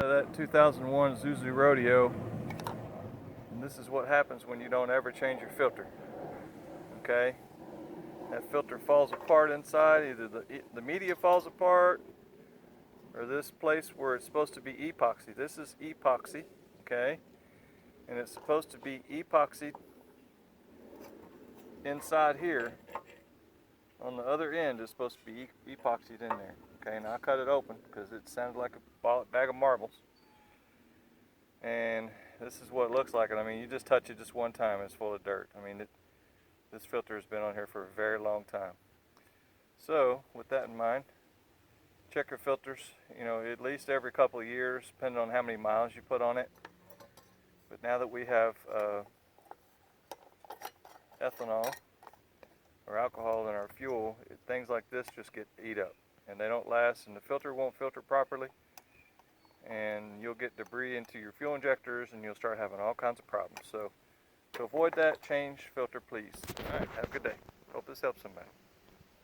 That 2001 Isuzu Rodeo, and this is what happens when you don't ever change your filter. Okay, that filter falls apart inside. Either the media falls apart, or this place where it's supposed to be epoxy. This is epoxy, okay, and it's supposed to be epoxy inside here. On the other end is supposed to be epoxied in there. Okay, now I cut it open because it sounded like a bag of marbles. And this is what it looks like. And I mean, you just touch it just one time, it's full of dirt. I mean, this filter has been on here for a very long time. So, with that in mind, check your filters, at least every couple of years, depending on how many miles you put on it. But now that we have ethanol or alcohol in our fuel, things like this just get eat up, and they don't last, and the filter won't filter properly, and you'll get debris into your fuel injectors, and you'll start having all kinds of problems. So to avoid that, change filter, please. All right, have a good day. Hope this helps somebody.